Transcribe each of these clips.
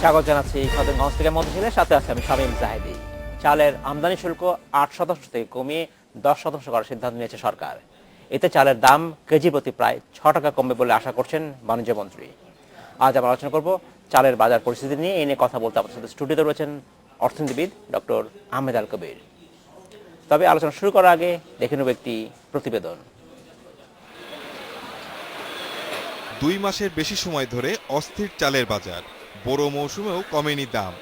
স্বাগত জানাচ্ছি খতনগঞ্জ থেকে মধুশীলের সাথে আছে আমি শামীম জাহেদি। চালের আমদানি শুল্ক 8% থেকে কমিয়ে 10% করার সিদ্ধান্ত নিয়েছে সরকার। এতে চালের দাম কেজি প্রতি প্রায় 6 টাকা কমবে বলে আশা করছেন বাণিজ্য মন্ত্রী। আজ আমরা আলোচনা করব চালের বাজার পরিস্থিতি নিয়ে। এই নিয়ে কথা বলতে আমাদের সাথে স্টুডিওতে রয়েছেন অর্থনীতিবিদ ডক্টর আহমেদ আল কবির। তবে আলোচনা শুরু করার আগে দেখে নেব একটি প্রতিবেদন। 2 মাসের বেশি সময় ধরে অস্থির চালের বাজার, বড় মৌসুমেও কমেনি দাম।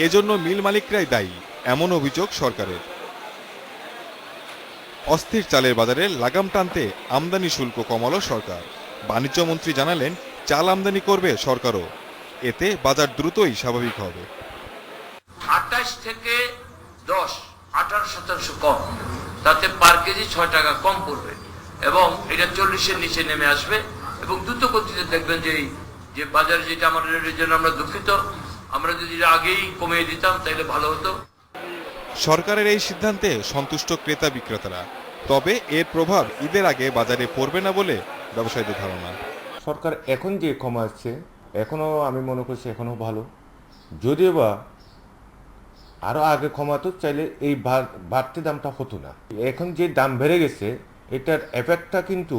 এজন্য মিল মালিকরাই দায়ী, এমন অভিযোগ সরকারের। অস্থির চালের বাজারে লাগাম টানতে আমদানি শুল্ক কমালো সরকার। বাণিজ্য মন্ত্রী জানালেন, চাল আমদানি করবে সরকারও, এতে বাজার দ্রুতই স্বাভাবিক হবে। 28 থেকে 18% কম, তাতে পার কেজি 6 টাকা কম পড়বে এবং এটা 40-এর নিচে নেমে আসবে এবং দ্রুত গতিতে দেখবেন যে বাজারে যেটা আমাদের জন্য আমরা দুঃখিত, আমরা যদি আগেই কমিয়ে দিতাম তাহলে ভালো হতো। সরকারের এই সিদ্ধান্তে সন্তুষ্ট ক্রেতা বিক্রেতারা, তবে এর প্রভাব ঈদের আগে বাজারে পড়বে না বলে ব্যবসায়ীদের ধারণা। সরকার এখন যে কমাচ্ছে, এখনও আমি মনে করছি এখনও ভালো। যদিও বা আরও আগে কমাতো চাইলে এই বাড়তি দামটা হতো না। এখন যে দাম বেড়ে গেছে, এটার এফেক্টটা কিন্তু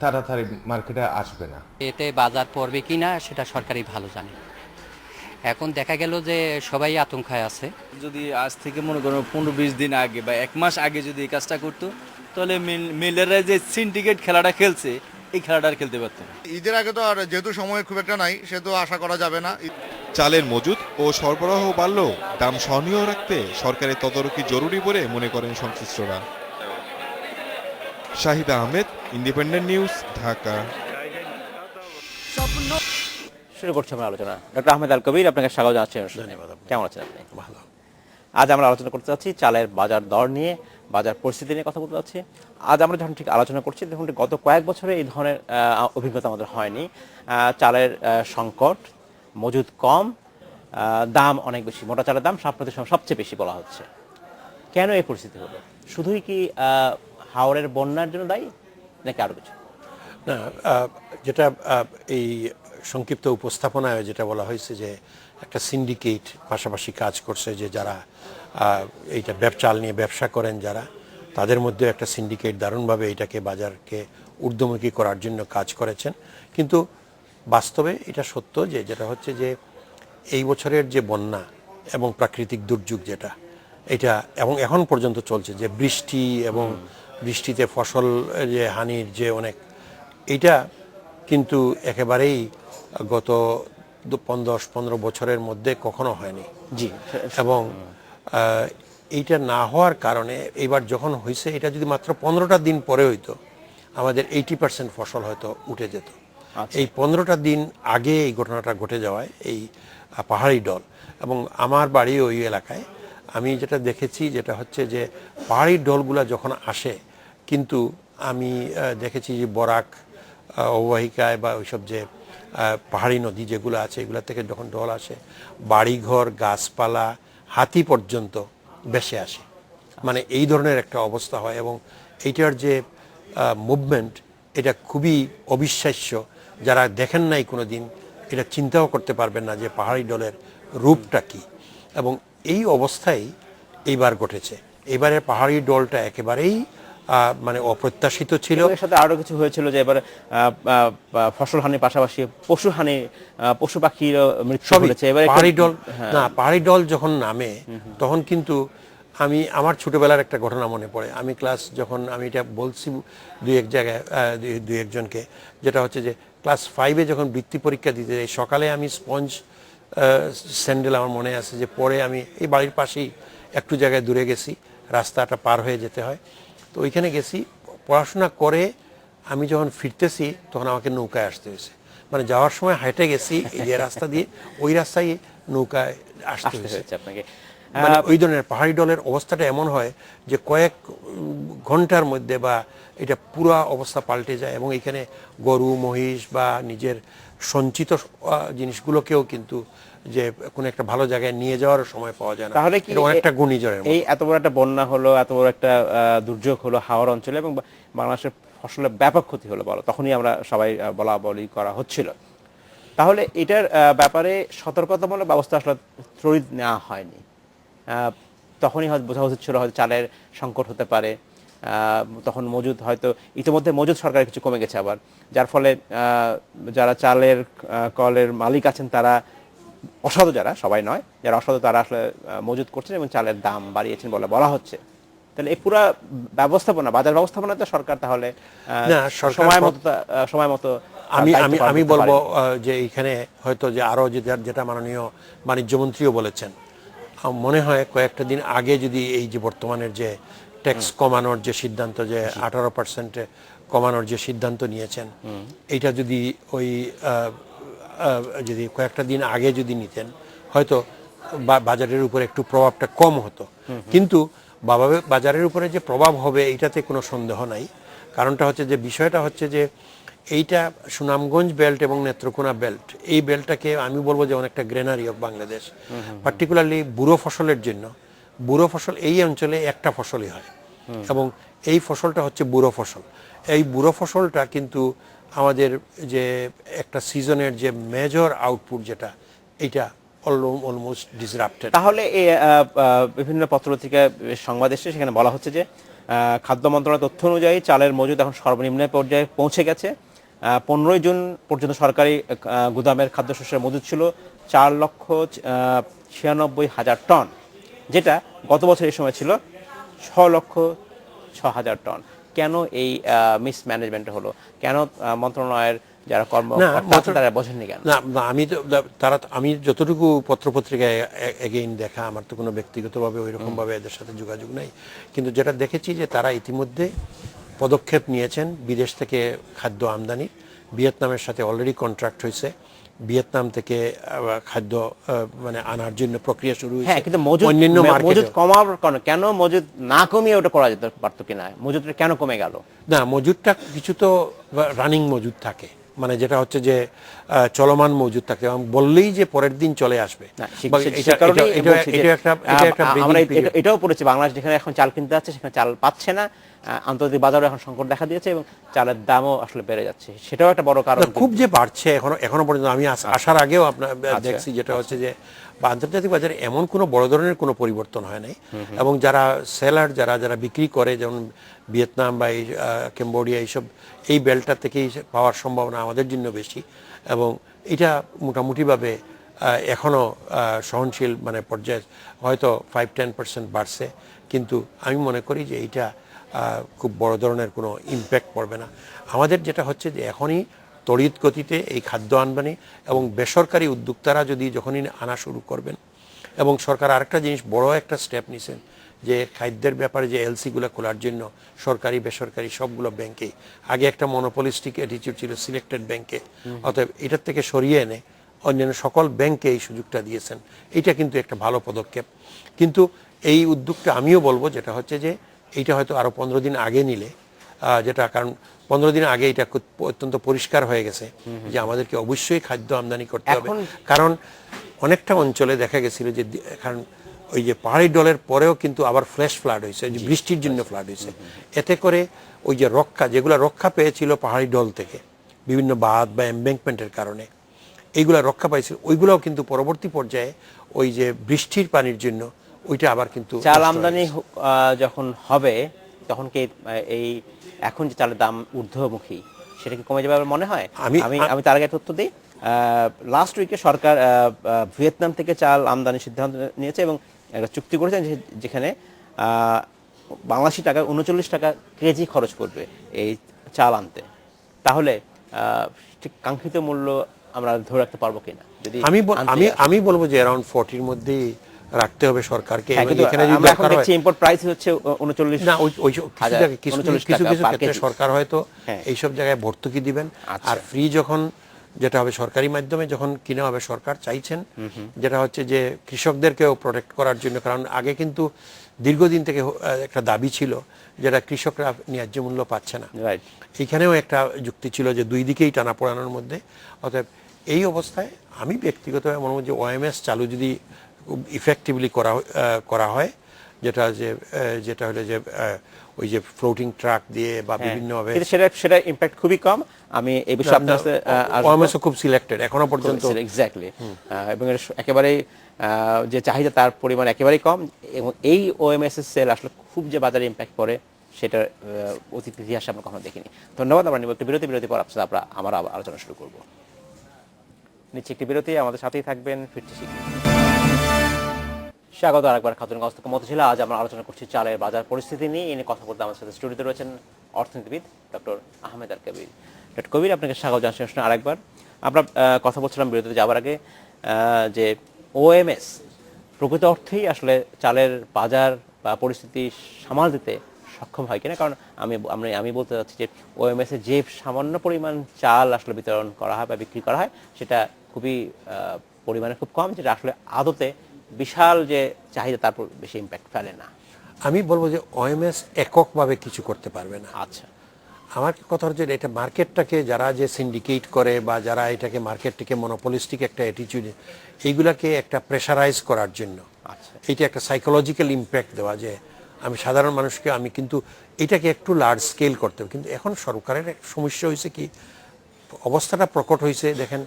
তাড়াতাড়ি মার্কেটে আসবে না। এতে বাজার পড়বে কিনা সেটা সরকারই ভালো জানে। এখন দেখা গেল যে সবাই আতঙ্কায় আছে। যদি আজ থেকে মনে করো 15-20 দিন আগে বা 1 মাস আগে যদি এই কাজটা করতো, তাহলে মিলেরা যে সিন্ডিকেট খেলাটা খেলছে, এই খেলাটা আর খেলতে পারতো না। ঈদের আগে তো আর যেহেতু সময় খুব একটা নাই, সেহেতু আশা করা যাবে না। চালের মজুদ ও সরবরাহ বাড়লেও দাম সহনীয় রাখতে সরকারের তদারকি জরুরি বলে মনে করেন সংশ্লিষ্টরা। Shahid Ahmed, independent news, Dhaka. শুরু করছি আমরা আলোচনা। ডক্টর আহমেদ আল কবির, আপনাকে স্বাগত জানাচ্ছি। কেমন আছেন আপনি? ভালো। আজ আমরা আলোচনা করতে যাচ্ছি চালের বাজার দর নিয়ে, বাজার পরিস্থিতি নিয়ে কথা বলতে যাচ্ছি। আজ আমরা যখন ঠিক আলোচনা করছি, দেখুন গত কয়েক বছরে এই ধরনের অভিজ্ঞতা আমাদের হয়নি। চালের সংকট, মজুদ কম, দাম অনেক বেশি, মোটা চালের দাম সাম্প্রতিক সময় সবচেয়ে বেশি বলা হচ্ছে। কেন এই পরিস্থিতি হলো? শুধুই কি হাওরের বন্যার জন্য দায়ী নাকি আরও কিছু? না, যেটা এই সংক্ষিপ্ত উপস্থাপনায় যেটা বলা হয়েছে যে একটা সিন্ডিকেট পাশাপাশি কাজ করছে, যে যারা এইটা চাল নিয়ে ব্যবসা করেন, যারা তাদের মধ্যে একটা সিন্ডিকেট দারুণভাবে এটাকে বাজারকে ঊর্ধ্বমুখী করার জন্য কাজ করেছেন। কিন্তু বাস্তবে এটা সত্য যে যেটা হচ্ছে যে এই বছরের যে বন্যা এবং প্রাকৃতিক দুর্যোগ যেটা এটা এবং এখন পর্যন্ত চলছে, যে বৃষ্টি এবং বৃষ্টিতে ফসল যে হানির যে অনেক, এইটা কিন্তু একেবারেই গত 10-15 বছরের মধ্যে কখনো হয়নি। জি। এবং এইটা না হওয়ার কারণে এবার যখন হয়েছে, এটা যদি মাত্র 15টা দিন পরে হইতো, আমাদের 80% ফসল হয়তো উঠে যেত। এই 15টা দিন আগে এই ঘটনাটা ঘটে যাওয়ায় এই পাহাড়ি ডল, এবং আমার বাড়ি ওই এলাকায়, আমি যেটা দেখেছি যেটা হচ্ছে যে পাহাড়ি ডলগুলা যখন আসে, কিন্তু আমি দেখেছি যে বরাক অববাহিকায় বা ওইসব যে পাহাড়ি নদী যেগুলো আছে, এগুলো থেকে যখন ডল আসে, বাড়িঘর, গাছপালা, হাতি পর্যন্ত ভেসে আসে। মানে এই ধরনের একটা অবস্থা হয়, এবং এইটার যে মুভমেন্ট, এটা খুবই অবিশ্বাস্য। যারা দেখেন নাই কোনো দিন, এটা চিন্তাও করতে পারবেন না যে পাহাড়ি ডলের রূপটা কী। এবং এই অবস্থায় এইবার ঘটেছে। এবারে পাহাড়ি ডলটা একেবারেই মানে অপ্রত্যাশিত ছিল। এর সাথে আরো কিছু হয়েছিল যে এবারে ফসল হানির পাশাপাশি পশু হানি, পশু পাখির মৃত্যু হয়েছে। এবারে পাহাড়ি ডল না, পাহাড়ি ডল যখন নামে তখন কিন্তু আমার ছোটবেলার একটা ঘটনা মনে পড়ে। আমি যখন আমি এটা বলছি দুই একজনকে, যেটা হচ্ছে যে ক্লাস 5-এ যখন বৃত্তি পরীক্ষা দিতে যাই, সকালে আমি স্পঞ্জ স্যান্ডেল, আমার মনে আছে যে পরে আমি এই বাড়ির পাশেই একটু জায়গায় দূরে গেছি, রাস্তাটা পার হয়ে যেতে হয়, তো ওইখানে গেছি। পড়াশোনা করে আমি যখন ফিরতেছি, তখন আমাকে নৌকায় আসতে হয়েছে। মানে যাওয়ার সময় হাইটে গেছি এই যে রাস্তা দিয়ে, ওই রাস্তায় নৌকায় আসতে হয়েছে আপনাকে। মানে ওই ধরনের পাহাড়ি ডলের অবস্থাটা এমন হয় যে কয়েক ঘন্টার মধ্যে বা এটা পুরো অবস্থা পাল্টে যায়, এবং এখানে গরু, মহিষ বা নিজের সঞ্চিত জিনিসগুলোকেও কিন্তু যে কোনো একটা ভালো জায়গায় নিয়ে যাওয়ার সময় পাওয়া যায় না। তাহলে কি অনেকটা ঘূর্ণিঝড়ের এই এত বড় একটা বন্যা হলো, এত বড় একটা দুর্যোগ হলো হাওর অঞ্চলে, এবং বাংলাদেশের ফসলের ব্যাপক ক্ষতি হলো বলো, তখনই আমরা সবাই বলা বলি করা হচ্ছিল। তাহলে এটার ব্যাপারে সতর্কতামূলক ব্যবস্থা আসলে তড়িৎ নেওয়া হয়নি। তখনই হয়তো বোঝা উচিত ছিল হয়তো চালের সংকট হতে পারে, তখন মজুদ হয়তো ইতিমধ্যে মজুদ সরকারের কিছু কমে গেছে আবার, যার ফলে যারা চালের কলের মালিক আছেন তারা অসাধু, যারা সবাই নয়, যারা অসাধু তারা আসলে মজুদ করছেন এবং চালের দাম বাড়িয়েছেন বলে বলা হচ্ছে। তাহলে এই পুরো ব্যবস্থাপনা, বাজার ব্যবস্থাপনা তো সরকার তাহলে না, সরকার সময় মতো আমি আমি আমি বলবো যে এইখানে হয়তো যে আরো যেটা মাননীয় বাণিজ্যমন্ত্রীও বলেছেন, মনে হয় কয়েকটা দিন আগে যদি এই যে বর্তমানের যে ট্যাক্স কমানোর যে সিদ্ধান্ত, যে 18% কমানোর যে সিদ্ধান্ত নিয়েছেন, এইটা যদি ওই যদি কয়েকটা দিন আগে যদি নিতেন হয়তো বাজারের উপরে একটু প্রভাবটা কম হতো। কিন্তু বাজারের উপরে যে প্রভাব হবে এইটাতে কোনো সন্দেহ নাই। কারণটা হচ্ছে যে বিষয়টা হচ্ছে যে এইটা সুনামগঞ্জ বেল্ট এবং নেত্রকোনা বেল্ট, এই বেল্টটাকে আমি বলবো যে অনেকটা গ্রেনারি অফ বাংলাদেশ, পার্টিকুলারলি বুড়ো ফসলের জন্য। বুড়ো ফসল এই অঞ্চলে একটা ফসলই হয় এবং এই ফসলটা হচ্ছে বুড়ো ফসল। এই বুড়ো ফসলটা কিন্তু আমাদের যে একটা সিজনের যে মেজর আউটপুট যেটা, এইটা অলমোস্ট ডিসরাপ্টেড। তাহলে এই বিভিন্ন পত্রপত্রিকায় সংবাদ এসেছে, সেখানে বলা হচ্ছে যে খাদ্য মন্ত্রণালয়ের তথ্য অনুযায়ী চালের মজুদ এখন সর্বনিম্ন পর্যায়ে পৌঁছে গেছে। 15 জুন পর্যন্ত সরকারি গুদামের খাদ্যশস্যের মজুদ ছিল 4,96,000 টন, যেটা গত বছর এই সময় ছিল 6,06,000 টন। কেন এই মিসম্যানেজমেন্ট হলো? কেন মন্ত্রণালয়ের যারা কর্মকর্তা তারা বোঝেননি কেন? না, আমি যতটুকু পত্রপত্রিকায় এগেইন দেখা, আমার তো কোনো ব্যক্তিগতভাবে ওই রকমভাবে এদের সাথে যোগাযোগ নাই, কিন্তু যেটা দেখেছি যে তারা ইতিমধ্যে পদক্ষেপ নিয়েছেন বিদেশ থেকে খাদ্য আমদানি। ভিয়েতনামের সাথে অলরেডি কন্ট্রাক্ট হয়েছে, ভিয়েতনাম থেকে খাদ্য মানে আনার জন্য প্রক্রিয়া শুরু হয়েছে। হ্যাঁ, কিন্তু মজুদ কমার কারণে কেন মজুদ না কমিয়ে ওটা করা যেতে পারতো কিনা? মজুদটা কেন কমে গেল? না, মজুদটা কিছু তো রানিং মজুদ থাকে, মানে যেটা হচ্ছে যে চলমান মজুদ থাকে, বললেই যে পরের দিন চলে আসবে। এটাও পড়েছে, বাংলাদেশ যেখানে এখন চাল কিনতে যাচ্ছে সেখানে চাল পাচ্ছে না, আন্তর্জাতিক বাজারে এখন সংকট দেখা দিয়েছে এবং চালের দামও আসলে বেড়ে যাচ্ছে, সেটাও একটা বড় কারণ। খুব যে বাড়ছে এখনো পর্যন্ত আমি আসার আগেও আপনার দেখছি, যেটা হচ্ছে যে আন্তর্জাতিক বাজারে এমন কোনো বড় ধরনের কোনো পরিবর্তন হয় নাই, এবং যারা সেলার, যারা বিক্রি করে, যেমন ভিয়েতনাম বা কম্বোডিয়া, এইসব এই বেল্টটা থেকেই পাওয়ার সম্ভাবনা আমাদের জন্য বেশি, এবং এটা মোটামুটিভাবে এখনও সহনশীল মানে পর্যায়ে হয়তো 5-10% বাড়ছে, কিন্তু আমি মনে করি যে এইটা খুব বড় ধরনের কোনো ইম্প্যাক্ট পড়বে না। আমাদের যেটা হচ্ছে যে এখনই তড়িৎ গতিতে এই খাদ্য আমদানি এবং বেসরকারি উদ্যোক্তারা যদি যখনই আনা শুরু করবেন, এবং সরকার আরেকটা জিনিস বড় একটা স্টেপ নিছেন যে খাদ্যের ব্যাপারে যে এলসিগুলো খোলার জন্য সরকারি বেসরকারি সবগুলো ব্যাংকেই, আগে একটা মনোপলিস্টিক অ্যাটিটিউড ছিল সিলেক্টেড ব্যাংকে, অতএব এটার থেকে সরিয়ে এনে অন্যান্য সকল ব্যাংকে এই সুযোগটা দিয়েছেন। এটা কিন্তু একটা ভালো পদক্ষেপ, কিন্তু এই উদ্যোগটা আমিও বলবো যেটা হচ্ছে যে এইটা হয়তো আরও 15 দিন আগে নিলে, যেটা কারণ 15 দিন আগে এটা অত্যন্ত পরিষ্কার হয়ে গেছে যে আমাদেরকে অবশ্যই খাদ্য আমদানি করতে হবে। কারণ অনেকটা অঞ্চলে দেখা গেছিল যে, কারণ ওই যে পাহাড়ি ডলের পরেও কিন্তু আবার ফ্ল্যাশ ফ্লাড হয়েছে, যে বৃষ্টির জন্য ফ্লাড হয়েছে, এতে করে ওই যে যেগুলো রক্ষা পেয়েছিল পাহাড়ি ডল থেকে বিভিন্ন বাঁধ বা এমব্যাঙ্কমেন্টের কারণে, এইগুলা রক্ষা পাইছিল, ওইগুলোও কিন্তু পরবর্তী পর্যায়ে ওই যে বৃষ্টির পানির জন্য ওইটা আবার কিন্তু চাল আমদানি যখন হবে তখন কি এই এখন যে চালের দাম ঊর্ধ্বমুখী সেটা কি কমে যাবে মনে হয়? আমি তার আগে তথ্য দিই, লাস্ট উইকে সরকার ভিয়েতনাম থেকে চাল আমদানির সিদ্ধান্ত নিয়েছে এবং একটা চুক্তি করেছেন যেখানে বাংলাদেশি টাকা 39 টাকা কেজি খরচ পড়বে এই চাল আনতে। তাহলে ঠিক কাঙ্ক্ষিত মূল্য আমরা ধরে রাখতে পারবো কিনা? যদি আমি বলবো যে অ্যারাউন্ড 40-র মধ্যেই রাখতে হবে সরকারকে। এখানে যদি আমরা দেখছি ইম্পোর্ট প্রাইস হচ্ছে 39, না ওই কিছু ক্ষেত্রে সরকার হয়তো এইসব জায়গায় ভর্তুকি দিবেন, আর ফ্রি যখন যেটা হবে সরকারি মাধ্যমে যখন কিনা হবে, সরকার চাইছেন যেটা হচ্ছে যে কৃষকদেরকেও প্রোটেক্ট করার জন্য, কারণ আগে কিন্তু দীর্ঘদিন থেকে একটা দাবি ছিল যেটা কৃষকরা ন্যায্য মূল্য পাচ্ছে না। এখানেও একটা যুক্তি ছিল যে দুই দিকেই টানাপোড়ানোর মধ্যে। অতএব এই অবস্থায় আমি ব্যক্তিগতভাবে মনে করি যে ওএমএস চালু যদি খুব ইফেক্টিভলি করা হয়, যেটা হলো যে ওই যে ফ্লোটিং ট্রাক দিয়ে বা বিভিন্নভাবে কিন্তু সেটা ইম্প্যাক্ট খুবই কম। আমি এই বিষয়ে আপনার কাছে ওএমএস খুব সিলেক্টেড এখনো পর্যন্ত। এক্স্যাক্টলি, এবং এর একেবারেই যে চাহিদা তার পরিমাণ একেবারেই কম, এবং এই ওএমএস এর সেল আসলে খুব যে বাজারে ইম্প্যাক্ট পড়ে সেটা অতীত ইতিহাসে আমরা কখনো দেখিনি। ধন্যবাদ। আমরা নিব একটি বিরতি পর আপনার সাথে আমরা আলোচনা শুরু করব। নিচ্ছে একটি বিরতি, আমাদের সাথেই থাকবেন, ফিরতে শিখি। স্বাগত আরেকবার খাতুনগঞ্জ থেকে মতো ছিল। আজ আমরা আলোচনা করছি চালের বাজার পরিস্থিতি নিয়ে। এনে কথা বলতে আমাদের সাথে স্টুডিওতে রয়েছেন অর্থনীতিবিদ ডক্টর আহমেদ আল কবির। ডক্টর কবির, আপনাকে স্বাগত জানাচ্ছি আরেকবার। আমরা কথা বলছিলাম বিরতিতে যাওয়ার আগে যে ওএমএস প্রকৃত অর্থেই আসলে চালের বাজার বা পরিস্থিতি সামাল দিতে সক্ষম হয় কিনা। কারণ আমি বলতে চাচ্ছি যে ওএমএস এ যে সামান্য পরিমাণ চাল আসলে বিতরণ করা হয় বা বিক্রি করা হয় সেটা খুবই পরিমাণে খুব কম, যেটা আসলে আদতে বিশাল যে চাহিদা তারপর বেশি ইম্প্যাক্ট ফেলে না। আমি বলবো যে ওএমএস এককভাবে কিছু করতে পারবে না। আচ্ছা, আমার কথা হচ্ছে এটা মার্কেটটাকে যারা যে সিন্ডিকেট করে বা যারা এটাকে মার্কেটটাকে মনোপলিস্টিক একটা অ্যাটিটিউড, এইগুলাকে একটা প্রেশারাইজ করার জন্য এইটা একটা সাইকোলজিক্যাল ইম্প্যাক্ট দেওয়া, যে আমি সাধারণ মানুষকে আমি কিন্তু এটাকে একটু লার্জ স্কেল করতে হবে। কিন্তু এখন সরকারের এক সমস্যা হয়েছে কি, অবস্থাটা প্রকট হয়েছে দেখেন,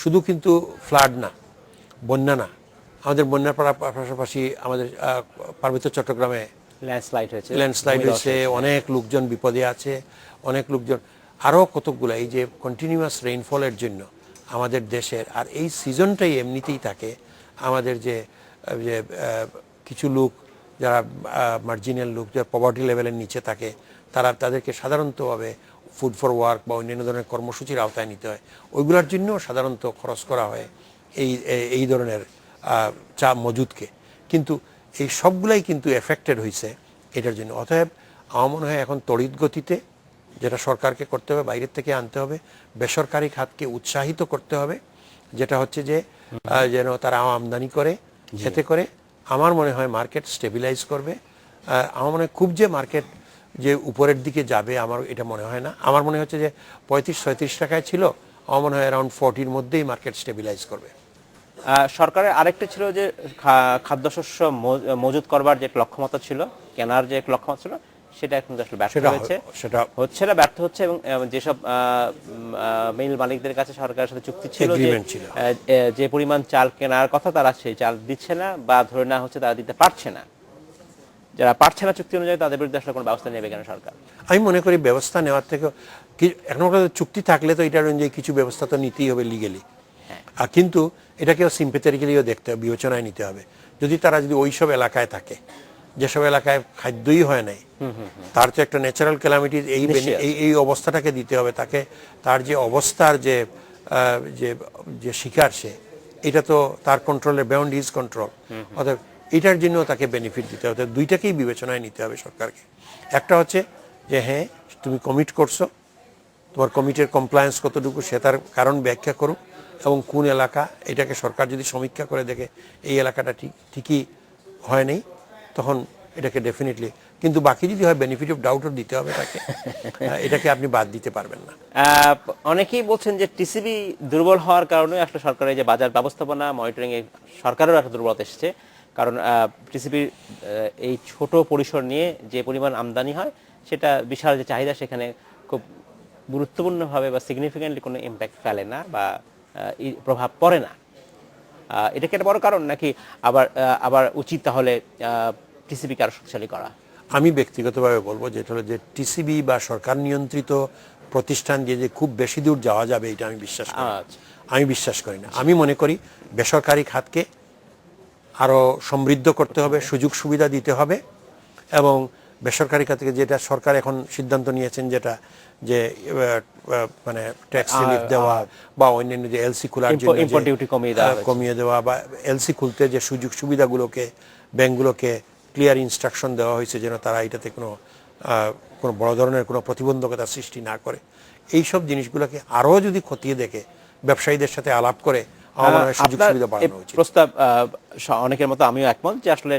শুধু কিন্তু ফ্লাড না, বন্যা না, আমাদের বন্যার পাশাপাশি আমাদের পার্বত্য চট্টগ্রামে ল্যান্ডস্লাইড হয়েছে, অনেক লোকজন বিপদে আছে, অনেক লোকজন আরও কতকগুলো এই যে কন্টিনিউয়াস রেইনফলের জন্য আমাদের দেশের, আর এই সিজনটাই এমনিতেই থাকে আমাদের যে কিছু লোক যারা মার্জিনাল লোক, যারা পভার্টি লেভেলের নিচে থাকে, তাদেরকে সাধারণতভাবে ফুড ফর ওয়ার্ক বা অন্যান্য ধরনের কর্মসূচির আওতায় নিতে হয়। ওইগুলোর জন্যও সাধারণত খরচ করা হয় এই ধরনের চা মজুদকে। কিন্তু এই সবগুলাই কিন্তু এফেক্টেড হয়েছে এটার জন্য। অতএব আমার মনে হয় এখন তড়িৎ গতিতে যেটা সরকারকে করতে হবে, বাইরের থেকে আনতে হবে, বেসরকারি খাতকে উৎসাহিত করতে হবে, যেটা হচ্ছে যে যেন তারা আমদানি করে, এতে করে আমার মনে হয় মার্কেট স্টেবিলাইজ করবে। আমার মনে হয় খুব যে মার্কেট যে উপরের দিকে যাবে আমার এটা মনে হয় না। আমার মনে হচ্ছে যে 35-36 টাকায় ছিল, আমার মনে হয় অ্যারাউন্ড 40-র মধ্যেই মার্কেট স্টেবিলাইজ করবে। সরকারের আরেকটা ছিল যে খাদ্যশস্য মজুত করবার যে লক্ষ্যমাত্রা ছিল, কেনার যে লক্ষ্যমাত্রা ছিল, সেটা এখন আসলে ব্যর্থ হয়েছে, ব্যর্থ হচ্ছে। এবং যেসব মিল মালিকদের কাছে সরকারের সাথে চুক্তি ছিল যে পরিমাণ চাল কেনার কথা, তারা সেই চাল দিচ্ছে না, বা ধরে নেওয়া হচ্ছে তারা দিতে পারছে না। যারা পারছে না চুক্তি অনুযায়ী, তাদের বিরুদ্ধে আসলে কোনো ব্যবস্থা নেবে কেন সরকার? আমি মনে করি ব্যবস্থা নেওয়ার থেকে এখন চুক্তি থাকলে তো এটার অনুযায়ী কিছু ব্যবস্থা তো নিতেই হবে লিগেলি, আর কিন্তু এটাকেও সিম্পেথেটিক্যালিও দেখতে হবে, বিবেচনায় নিতে হবে। যদি তারা যদি ওইসব এলাকায় থাকে যেসব এলাকায় খাদ্যই হয় নাই, তার তো একটা ন্যাচারাল ক্যালামিটি এই অবস্থাটাকে দিতে হবে তাকে। তার যে অবস্থার যে শিকার সে, এটা তো তার কন্ট্রোলের বিয়ন্ড হিজ কন্ট্রোল। অর্থাৎ এটার জন্য তাকে বেনিফিট দিতে হবে। দুইটাকেই বিবেচনায় নিতে হবে সরকারকে। একটা হচ্ছে যে হ্যাঁ তুমি কমিট করছো, তোমার কমিটির কমপ্লায়েন্স কতটুকু সে তার কারণ ব্যাখ্যা করুক, এবং কোন এলাকা এটাকে সরকার যদি সমীক্ষা করে দেখে এই এলাকাটা ঠিকই হয় নাই, তখন এটাকে ডেফিনেটলি, কিন্তু বাকি যদি হয় বেনিফিট অফ ডাউটও দিতে হবে তাকে, এটাকে আপনি বাদ দিতে পারবেন না। অনেকেই বলছেন যে টিসিবি দুর্বল হওয়ার কারণে আসলে সরকারের যে বাজার ব্যবস্থাপনা মনিটরিং এ সরকারেরও একটা দুর্বলতা এসেছে। কারণ টিসিবির এই ছোট পরিসর নিয়ে যে পরিমাণ আমদানি হয়, সেটা বিশাল যে চাহিদা, সেখানে খুব গুরুত্বপূর্ণভাবে বা সিগনিফিকেন্টলি কোনো ইম্প্যাক্ট ফেলে না বা প্রভাব পড়ে না। এটা কি একটা বড় কারণ, নাকি আবার উচিত তাহলে টিসিবিকে আরো শক্তিশালী করা? আমি ব্যক্তিগতভাবে বলবো যেটা হলো যে টিসিবি বা সরকার নিয়ন্ত্রিত প্রতিষ্ঠান যে খুব বেশি দূর যাওয়া যাবে এটা আমি বিশ্বাস করি না। আমি মনে করি বেসরকারি খাতকে আরো সমৃদ্ধ করতে হবে, সুযোগ সুবিধা দিতে হবে, এবং বেসরকারি খাতকে যেটা সরকার এখন সিদ্ধান্ত নিয়েছেন, যেটা যে মানে ট্যাক্স রিলিফ দেওয়া বা অন্যান্য যে এলসি খোলার জন্য ইম্পোর্ট ডিউটি কমিয়ে দেওয়া, বা এলসি খুলতে যে সুযোগ সুবিধাগুলোকে ব্যাংকগুলোকে ক্লিয়ার ইনস্ট্রাকশন দেওয়া হয়েছে যেন তারা এটাতে কোনো বড় ধরনের কোনো প্রতিবন্ধকতা সৃষ্টি না করে। এই সব জিনিসগুলোকে আরও যদি খতিয়ে দেখে ব্যবসায়ীদের সাথে আলাপ করে আমার মনে হয় সুযোগ সুবিধা বাড়ানো উচিত। প্রস্তাব অনেকের মতো আমিও একমত যে আসলে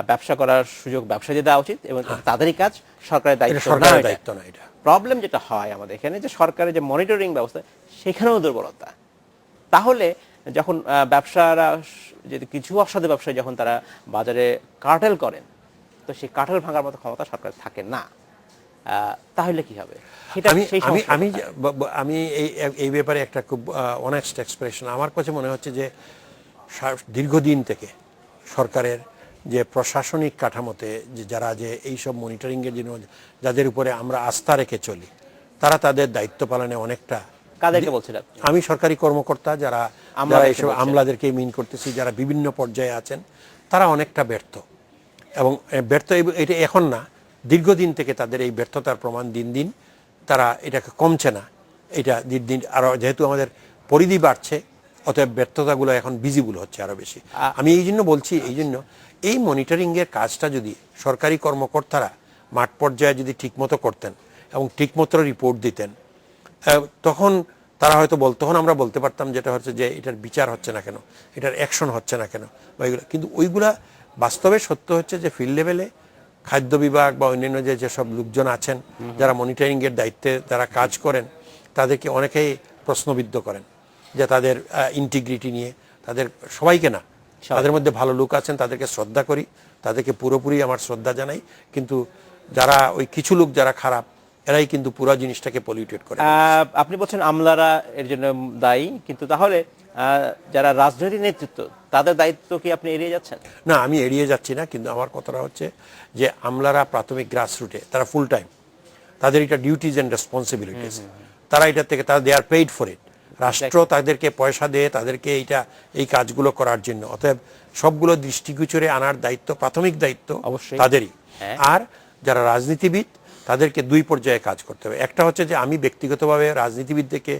ব্যবসা করার সুযোগ ব্যবসায়ীদের দেওয়া উচিত, এবং তাদেরই কাজ, সরকারের দায়িত্ব না এটা। প্রবলেম যেটা হয় আমাদের এখানে, যে সরকারের যে মনিটরিং ব্যবস্থা, সেখানেও দুর্বলতা। তাহলে যখন ব্যবসারা যদি কিছু অসাধু ব্যবসায়ী যখন তারা বাজারে কার্টেল করেন, তো সেই কার্টেল ভাঙার মতো ক্ষমতা সরকারের থাকে না। তাহলে কি হবে? সেটা আমি সেই আমি সমস্যাটা আমি কোথায়? আমি এই ব্যাপারে একটা খুব অনেস্ট এক্সপ্রেশন আমার কাছে মনে হচ্ছে যে দীর্ঘদিন থেকে সরকারের যে প্রশাসনিক কাঠামোতে যে যারা যে এইসব মনিটরিংয়ের জন্য যাদের উপরে আমরা আস্থা রেখে চলি, তারা তাদের দায়িত্ব পালনে অনেকটা, কাদেরকে বলছেন আপনি? আমি সরকারি কর্মকর্তা যারা আমলাদেরকে এইসব বলছেন। আমলাদেরকে মিন করতেছি, যারা বিভিন্ন পর্যায়ে আছেন, তারা অনেকটা ব্যর্থ। এবং ব্যর্থ এটা এখন না, দীর্ঘদিন থেকে তাদের এই ব্যর্থতার প্রমাণ দিন দিন তারা এটাকে কমছে না। এটা দিন দিন আরও, যেহেতু আমাদের পরিধি বাড়ছে, অতএব ব্যর্থতাগুলো এখন ভিজিবল হচ্ছে আরও বেশি। আমি এই জন্য বলছি, এই মনিটরিংয়ের কাজটা যদি সরকারি কর্মকর্তারা মাঠ পর্যায়ে যদি ঠিকমতো করতেন এবং ঠিকমতো রিপোর্ট দিতেন, তখন তারা হয়তো তখন আমরা বলতে পারতাম যেটা হচ্ছে যে এটার বিচার হচ্ছে না কেন, এটার অ্যাকশন হচ্ছে না কেন বা এগুলো। কিন্তু ওইগুলা বাস্তবে সত্য হচ্ছে যে ফিল্ড লেভেলে খাদ্য বিভাগ বা অন্যান্য যেসব লোকজন আছেন যারা মনিটরিংয়ের দায়িত্বে যারা কাজ করেন, তাদেরকে অনেকেই প্রশ্নবিদ্ধ করেন যে তাদের ইন্টিগ্রিটি নিয়ে। তাদের সবাইকে না, তাদের মধ্যে ভালো লোক আছেন, তাদেরকে শ্রদ্ধা করি, তাদেরকে পুরোপুরি আমার শ্রদ্ধা জানাই। কিন্তু যারা ওই কিছু লোক যারা খারাপ, এরাই কিন্তু পুরো জিনিসটাকে পলিউটেড করে। আপনি বলছেন আমলারা এর জন্য দায়ী, কিন্তু তাহলে যারা রাজনৈতিক নেতৃত্ব, তাদের দায়িত্ব কি আপনি এড়িয়ে যাচ্ছেন? না, আমি এড়িয়ে যাচ্ছি না, কিন্তু আমার কথাটা হচ্ছে যে আমলারা প্রাথমিক গ্রাসরুটে তারা ফুল টাইম, তাদের এটা ডিউটিজ অ্যান্ড রেসপন্সিবিলিটিস, তারা এটার থেকে দে আর পেইড ফর ইট। রাষ্ট্র তাদেরকে পয়সা দেয় তাদেরকে এই কাজগুলো করার জন্য। অতএব সবগুলো দৃষ্টিগোচরে আনার দায়িত্ব, প্রাথমিক দায়িত্ব অবশ্যই তাদেরই। হ্যাঁ। আর যারা রাজনীতিবিদ, তাদেরকে দুই পর্যায়ে কাজ করতে হবে। একটা হচ্ছে যে আমি ব্যক্তিগতভাবে রাজনীতিবিদদেরকে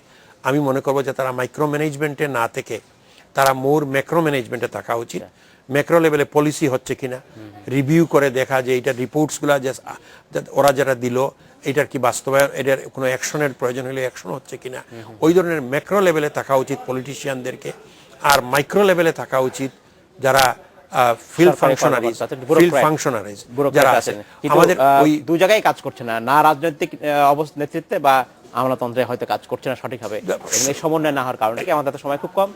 আমি মনে করবো যে তারা মাইক্রো ম্যানেজমেন্টে না থেকে তারা মোর ম্যাক্রো ম্যানেজমেন্টে থাকা উচিত। ম্যাক্রো লেভেলে পলিসি হচ্ছে কিনা রিভিউ করে দেখা, যে এইটা রিপোর্টসগুলো ওরা যারা দিল এটার কি বাস্তবায়ন, এটার কোনো অ্যাকশনের প্রয়োজন হলে অ্যাকশন হচ্ছে কিনা, ওই ধরনের ম্যাক্রো লেভেলে থাকা উচিত পলিটিশিয়ানদেরকে। আর মাইক্রো লেভেলে থাকা উচিত যারা ফিল্ড ফাংশনারিজ যারা আছেন। আমাদের ওই দুই জায়গায় কাজ করছে না, না রাজনৈতিক নেতৃত্বে বা আমলাতন্ত্রে হয়তো কাজ করছে না সঠিকভাবে। এই সমন্বয় না হওয়ার কারণে কি আমাদের তো সময় খুব কম,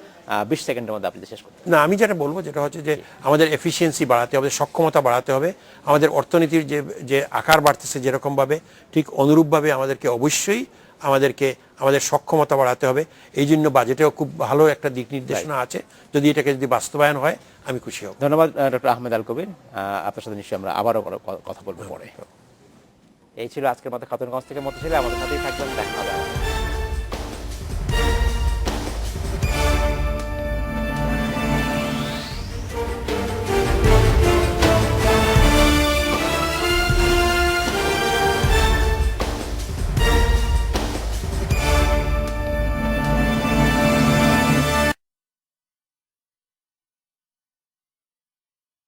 20 সেকেন্ডের মধ্যে আপনি শেষ করতে। না, আমি যেটা বলবো যেটা হচ্ছে যে আমাদের এফিসিয়েন্সি বাড়াতে হবে, সক্ষমতা বাড়াতে হবে। আমাদের অর্থনীতির যে আকার বাড়তেছে যেরকমভাবে, ঠিক অনুরূপভাবে আমাদেরকে অবশ্যই আমাদের সক্ষমতা বাড়াতে হবে। এই জন্য বাজেটেও খুব ভালো একটা দিক নির্দেশনা আছে। যদি এটাকে বাস্তবায়ন হয় আমি খুশি হব। ধন্যবাদ ডক্টর আহমেদ আল কবির, আপনার সাথে নিশ্চয়ই আমরা আবারও কথা বলবো পরে। এই ছিল আজকের মতো খাতুনগঞ্জ থেকে মতো ছিল, আমাদের সাথেই থাকবেন, দেখা হবে।